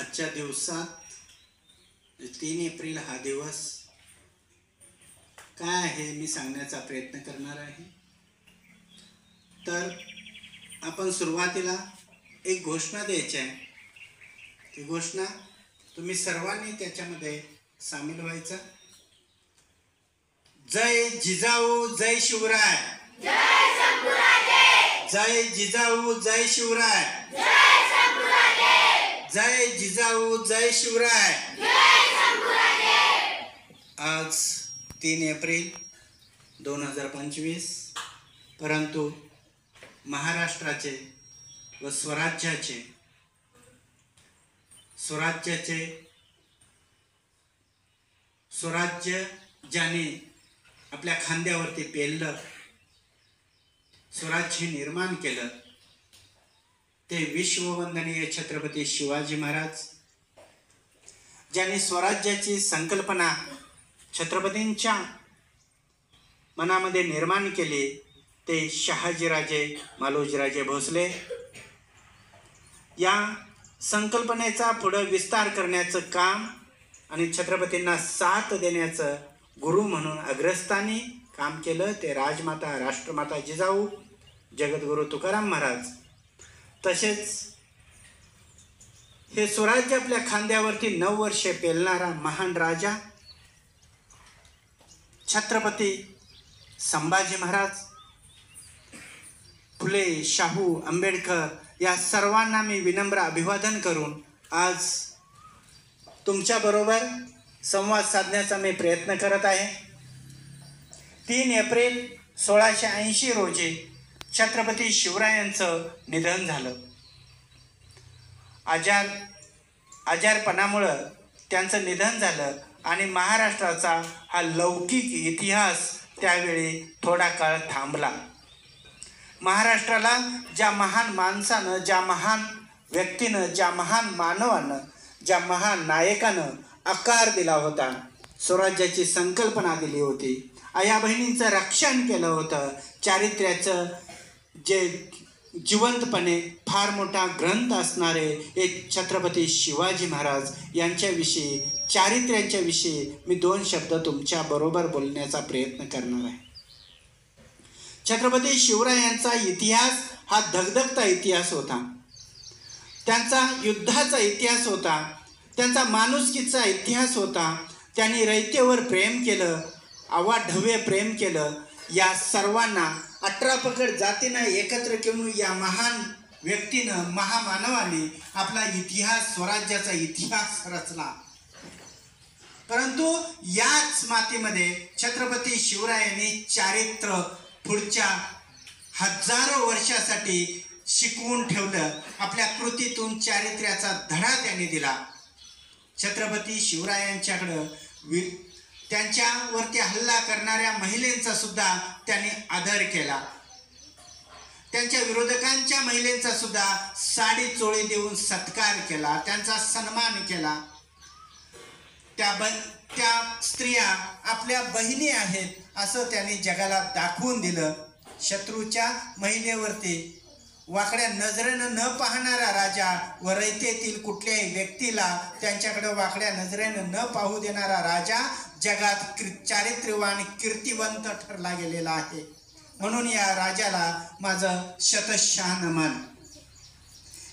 आजच्या दिवसात 3 एप्रिल हा दिवस काय आहे मी सांगण्याचा प्रयत्न करणार आहे. तर आपण सुरुवातीला एक घोषणा द्यायची आहे. ती घोषणा तुम्ही सर्वांनी त्याच्यामध्ये सामील व्हायचं. जय जिजाऊ जय शिवराय, जय शंभूराजे, जय जिजाऊ जय शिवराय, जय शंभूराजे, जय जिजाऊ जय शिवराय. जय शंभूराजे. आज 3 एप्रिल 2025, परंतु महाराष्ट्राचे व स्वराज्याचे स्वराज्य ज्याने आपल्या खांद्यावरती पेललं, स्वराज्य निर्माण केलं, ते विश्ववंदनीय छत्रपती शिवाजी महाराज, ज्यांनी स्वराज्याची संकल्पना छत्रपतींच्या मनामध्ये निर्माण केली, ते शहाजीराजे मालोजीराजे भोसले. या संकल्पनेचा पुढे विस्तार करण्याचं काम आणि छत्रपतींना साथ देण्याचं गुरु म्हणून अग्रस्थानी काम केलं ते राजमाता राष्ट्रमाता जिजाऊ जगद्गुरु तुकाराम महाराज. तसेच हे स्वराज्य आपल्या खांद्यावरती 9 वर्षे पेलणारा महान राजा छत्रपती संभाजी महाराज, फुले, शाहू, आंबेडकर या सर्वांना मी विनम्र अभिवादन करून आज तुमच्याबरोबर संवाद साधण्याचा मी प्रयत्न करत आहे. 3 एप्रिल 1680 रोजी छत्रपती शिवरायांचं निधन झालं. आजारपणामुळं त्यांचं निधन झालं आणि महाराष्ट्राचा हा लौकिक इतिहास त्यावेळी थोडा काळ थांबला. महाराष्ट्राला ज्या महान माणसानं, ज्या महान व्यक्तीनं, ज्या महान मानवानं, ज्या महान नायकानं आकार दिला होता, स्वराज्याची संकल्पना दिली होती, आया बहिणींचं रक्षण केलं होतं, चारित्र्याचं जे जिवंतपणे फार मोठा ग्रंथ असणारे एक छत्रपती शिवाजी महाराज यांच्याविषयी, चारित्र्याच्या विषयी मी 2 शब्द तुमच्या बरोबर बोलण्याचा प्रयत्न करणार आहे. छत्रपती शिवरायांचा इतिहास हा धगधगता इतिहास होता. त्यांचा युद्धाचा इतिहास होता, त्यांचा माणुसकीचा इतिहास होता. त्यांनी रयतेवर प्रेम केलं, अवाढव्य प्रेम केलं. या सर्वांना 18 पगड जातीनं एकत्र घेऊन या महान व्यक्तीनं, महामानवाने आपला इतिहास, स्वराज्याचा इतिहास रचला. परंतु याच मातीमध्ये छत्रपती शिवरायांनी चारित्र्य पुढच्या हजारो वर्षासाठी शिकवून ठेवलं. आपल्या कृतीतून चारित्र्याचा धडा त्यांनी दिला. छत्रपती शिवरायांच्याकडं त्यांच्यावरती हल्ला करणाऱ्या महिलांचा सुद्धा त्यांनी आदर केला. त्यांच्या विरोधकांच्या महिलांचा सुद्धा साडी चोळी देऊन सत्कार केला, त्यांचा सन्मान केला. त्या स्त्रिया आपल्या बहिणी आहेत असं त्यांनी जगाला दाखवून दिलं. शत्रूच्या महिलेवरती वाकड्या नजरेनं न पाहणारा राजा व रयतेतील कुठल्याही व्यक्तीला त्यांच्याकडे वाकड्या नजरेनं न पाहू देणारा राजा जगात चारित्र्यवान कीर्तिवंत ठरला गेलेला आहे. म्हणून या राजाला माझं शतशः नमन.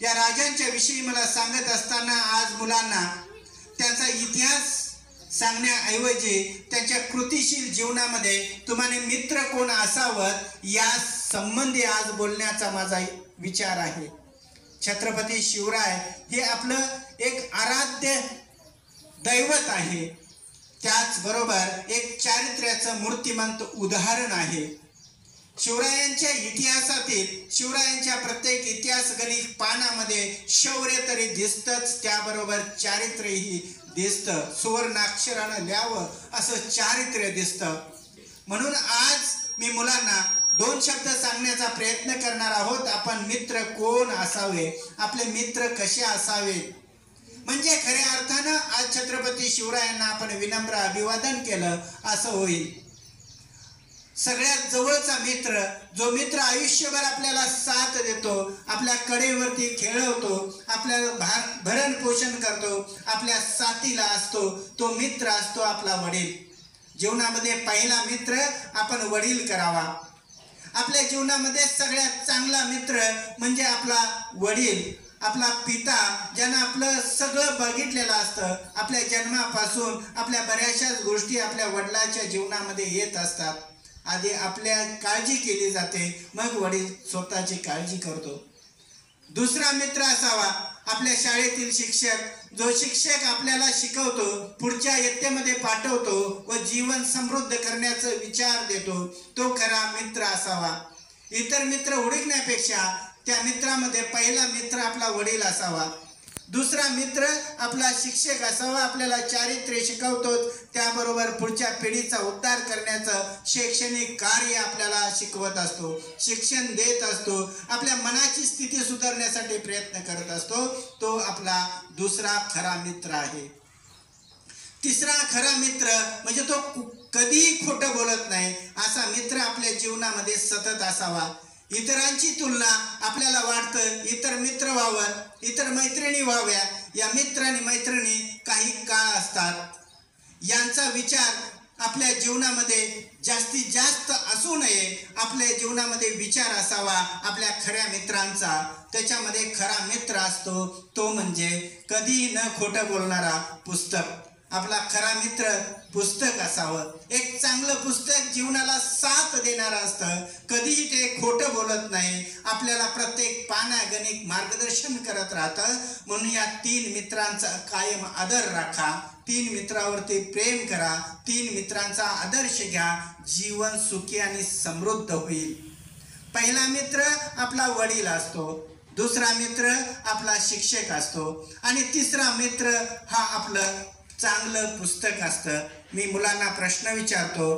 या राजांच्या विषयी मला सांगत असताना आज मुलांना त्यांचा इतिहास सांगण्याऐवजी त्यांच्या कृतिशील जीवनामध्ये तुम्हाला मित्र कोण असावं या संबंधी आज बोलण्याचा माझा विचार आहे. छत्रपती शिवराय हे आपलं एक आराध्य दैवत आहे, त्याचबरोबर एक चारित्र्याचं मूर्तिमंत उदाहरण आहे. शिवरायांच्या इतिहासातील, शिवरायांच्या प्रत्येक इतिहास गणित पानामध्ये शौर्य तरी दिसतंच, त्याबरोबर चारित्र्यही दिसतं. सुवर्णाक्षरानं लिहावं असं चारित्र्य दिसतं. म्हणून आज मी मुलांना 2 शब्द सांगण्याचा प्रयत्न करणार आहोत. आपण मित्र कोण असावे, आपले मित्र कसे असावे, म्हणजे खऱ्या अर्थानं आज छत्रपती शिवरायांना आपण विनम्र अभिवादन केलं असं होईल. सगळ्यात जवळचा मित्र, जो मित्र आयुष्यभर आपल्याला साथ देतो, आपल्या कडेवरती खेळवतो, आपल्याला भरण पोषण करतो, आपल्या साथीला असतो, तो मित्र असतो आपला वडील. जीवनामध्ये पहिला मित्र आपण वडील करावा. आपल्या जीवनामध्ये सगळ्यात चांगला मित्र म्हणजे आपला वडील, आपला पिता, ज्यानं आपलं सगळं बघितलेलं असतं. आपल्या जन्मापासून आपल्या बऱ्याचशाच गोष्टी आपल्या वडिलांच्या जीवनामध्ये येत असतात. आधी आपल्या काळजी केली जाते, मग वडील स्वतःची काळजी करतो. दुसरा मित्र असावा आपल्या शाळेतील शिक्षक, जो शिक्षक आपल्याला शिकवतो, पुढच्या इयत्तेमध्ये पाठवतो व जीवन समृद्ध करण्याचा विचार देतो, तो खरा मित्र असावा. इतर मित्र हुडकण्यापेक्षा त्या मित्रामध्ये पहिला मित्र आपला वडील असावा. दुसरा मित्र आपला शिक्षक असावा, आपल्याला चारित्र्य शिकवतो, त्याबरोबर पुढच्या पिढीचा उद्धार करण्याचं शैक्षणिक कार्य आपल्याला शिकवत असतो, शिक्षण देत असतो, आपल्या मनाची स्थिती सुधारण्यासाठी प्रयत्न करत असतो. तो आपला दुसरा खरा मित्र आहे. तिसरा खरा मित्र म्हणजे तो कधीही खोटं बोलत नाही, असा मित्र आपल्या जीवनामध्ये सतत असावा. इतरांची तुलना आपल्याला वाटतं इतर मित्र व्हावं, इतर मैत्रिणी व्हाव्या. या मित्र आणि मैत्रिणी काही काळ असतात. यांचा विचार आपल्या जीवनामध्ये जास्तीत जास्त असू नये. आपल्या जीवनामध्ये विचार असावा आपल्या खऱ्या मित्रांचा. त्याच्यामध्ये खरा मित्र असतो तो म्हणजे कधीही न खोटं बोलणारा पुस्तक. आपला खरा मित्र पुस्तक असावं. एक चांगलं पुस्तक जीवनाला साथ देणारं असतं. कधीही ते खोटं बोलत नाही, आपल्याला प्रत्येक पानागणिक मार्गदर्शन करत राहतं. म्हणून या 3 मित्रांचा कायम आदर राखा. 3 मित्रावरती प्रेम करा. 3 मित्रांचा आदर्श घ्या. जीवन सुखी आणि समृद्ध होईल. पहिला मित्र आपला वडील असतो, दुसरा मित्र आपला शिक्षक असतो आणि तिसरा मित्र हा आपलं चांगलं पुस्तक असतं. मी मुलांना प्रश्न विचारतो,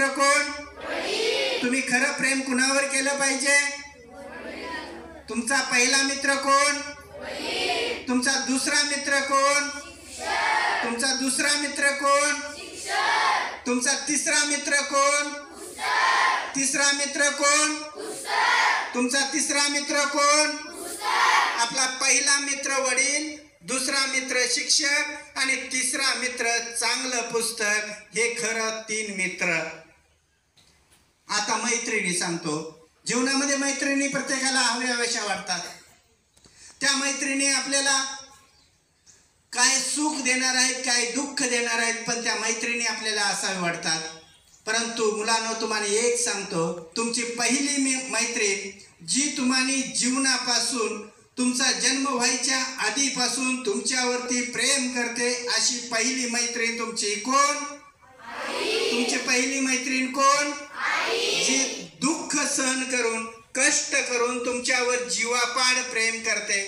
कोण? तुम्ही खरं प्रेम कुणावर केलं पाहिजे? तुमचा पहिला मित्र कोण? तुमचा दुसरा मित्र कोण? तुमचा दुसरा मित्र कोण? तुमचा तिसरा मित्र कोण? तिसरा मित्र कोण? तुमचा तिसरा मित्र कोण? आपला पहिला मित्र वडील, दुसरा मित्र शिक्षक आणि तिसरा मित्र चांगलं पुस्तक. हे खरं 3 मित्र. आता मैत्रिणी सांगतो. जीवनामध्ये मैत्रिणी प्रत्येकाला हव्याशा वाटतात. त्या मैत्रिणी आपल्याला काय सुख देणार आहेत, काय दुःख देणार आहेत, पण त्या मैत्रिणी आपल्याला असावे वाटतात. परंतु मुलांनो, तुम्हाला एक सांगतो, तुमची पहिली मैत्रीण जी तुम्हाला जीवनापासून, तुमचा जन्म व्हायच्या आधीपासून तुमच्यावरती प्रेम करते, अशी पहिली मैत्रीण तुमची कोण? तुमची पहिली मैत्रीण कोण? जी दुःख सहन करून, कष्ट करून तुमच्यावर जीवापाड प्रेम करते,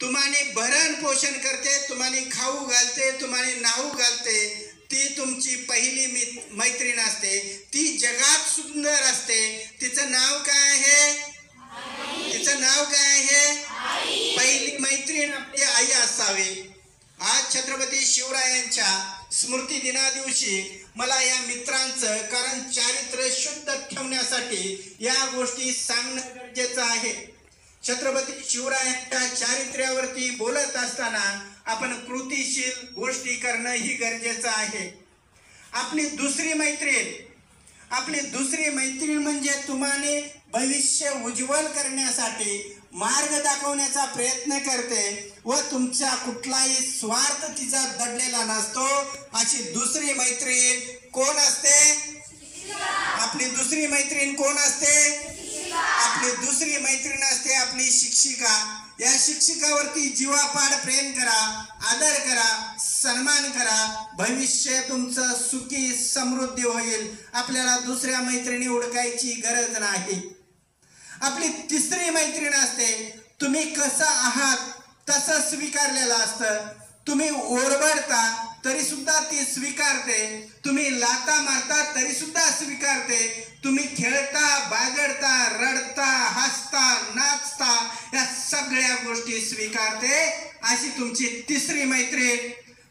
तुम्हाला भरण पोषण करते, तुम्हाला खाऊ घालते, तुम्हाला नाऊ घालते. ती तुमची पहिली मैत्रीण असते. ती जगात सुंदर असते. तिचं नाव काय आहे? तिचं नाव काय आहे? पहिली मैत्रीण आपली आई असावी. आज छत्रपती शिवरायांच्या स्मृती दिना दिवशी मला या मित्रांचं, कारण चारित्र्य शुद्ध ठेवण्यासाठी या गोष्टी सांगणं गरजेचं आहे. छत्रपती शिवरायांच्या चारित्र्यावरती बोलत असताना आपण कृतीशील गोष्टी करणं ही गरजेचं आहे. आपली दुसरी मैत्रीण म्हणजे तुम्हाला भविष्य उज्ज्वल करण्यासाठी मार्ग दाखवण्याचा प्रयत्न करते व तुमचा कुठलाही स्वार्थ तिचा दडलेला नसतो. अशी दुसरी मैत्रीण कोण असते? आपली दुसरी मैत्रीण कोण असते? आपली दुसरी मैत्रीण असते आपली शिक्षिका. या शिक्षिकावरती जीवापाड प्रेम करा, आदर करा, सन्मान करा. भविष्य तुमचं सुखी समृद्धी होईल. आपल्याला दुसऱ्या मैत्रिणी हुडकायची गरज नाही. आपली तिसरी मैत्रीण असते, तुम्ही कसं आहात तसं स्वीकारलेलं असतं. तुम्ही ओरबडता तरी सुद्धा ती स्वीकारते. तुम्ही लाता मारता तरी सुद्धा स्वीकारते. तुम्ही खेळता, बागडता, रडता, हसता, नाचता, या सगळ्या गोष्टी स्वीकारते. अशी तुमची तिसरी मैत्रीण.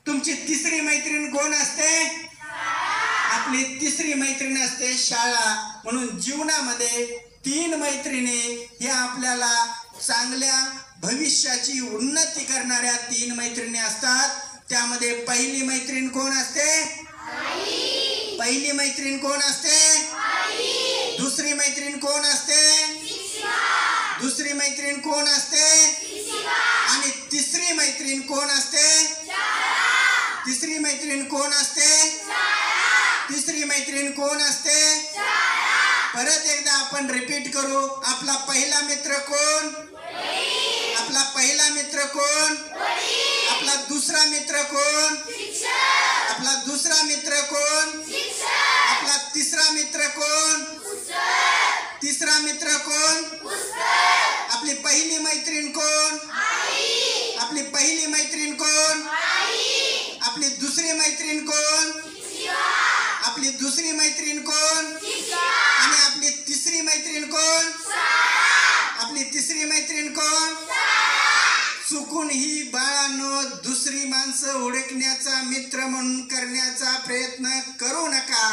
तुमची तिसरी मैत्रीण कोण असते? आपली तिसरी मैत्रीण असते शाळा. म्हणून जीवनामध्ये 3 मैत्रिणी ह्या आपल्याला चांगल्या भविष्याची उन्नती करणाऱ्या 3 मैत्रिणी असतात. त्यामध्ये पहिली मैत्रीण कोण असते? पहिली मैत्रीण कोण असते? दुसरी मैत्रीण कोण असते? दुसरी मैत्रीण कोण असते? आणि तिसरी मैत्रीण कोण असते? तिसरी मैत्रीण कोण असते? तिसरी मैत्रीण कोण असते? परत एकदा आपण रिपीट करू. आपला पहिला मित्र कोण? आपला पहिला मित्र कोण? आपला दुसरा मित्र कोण? आपला दुसरा मित्र कोण? आपला तिसरा मित्र कोण? तिसरा मित्र कोण? आपली पहिली मैत्रीण कोण? आपली पहिली मैत्रीण कोण? आपली दुसरी मैत्रीण कोण? आपली दुसरी मैत्रीण कोण? आणि आपली तिसरी मैत्रीण कोण? आपली तिसरी मैत्रीण कोण? चुकूनही बाळांनो दुसरी माणसं हुडकण्याचा मित्र म्हणून करण्याचा प्रयत्न करू नका.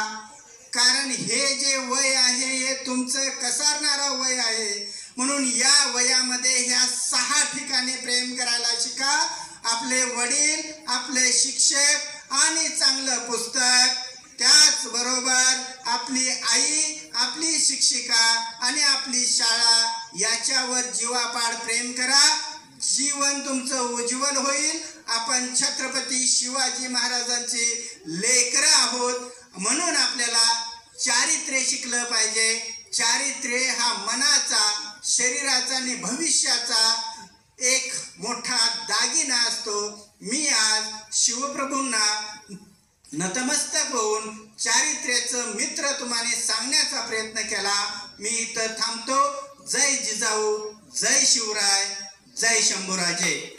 कारण हे जे वय आहे हे तुमचं कसारणारा वय आहे. म्हणून या वयामध्ये ह्या 6 ठिकाणी प्रेम करायला शिका. आपले वडील, आपले शिक्षक आणि चांगलं पुस्तक, त्याचबरोबर आपली आई, आपली शिक्षिका आणि आपली शाळा याच्यावर जीवापाड प्रेम करा. जीवन तुमचं उज्ज्वल होईल. आपण छत्रपती शिवाजी महाराजांची लेकरं आहोत. म्हणून आपल्याला चारित्र्य शिकलं पाहिजे. चारित्र्य हा मनाचा, शरीराचा आणि भविष्याचा एक मोठा दागिना असतो. मी आज शिवप्रभूंना नतमस्तक होऊन चारित्र्याचं मित्र तुम्हाला सांगण्याचा प्रयत्न केला. मी इथं थांबतो. जय जिजाऊ, जय शिवराय, जय शंभूराजे.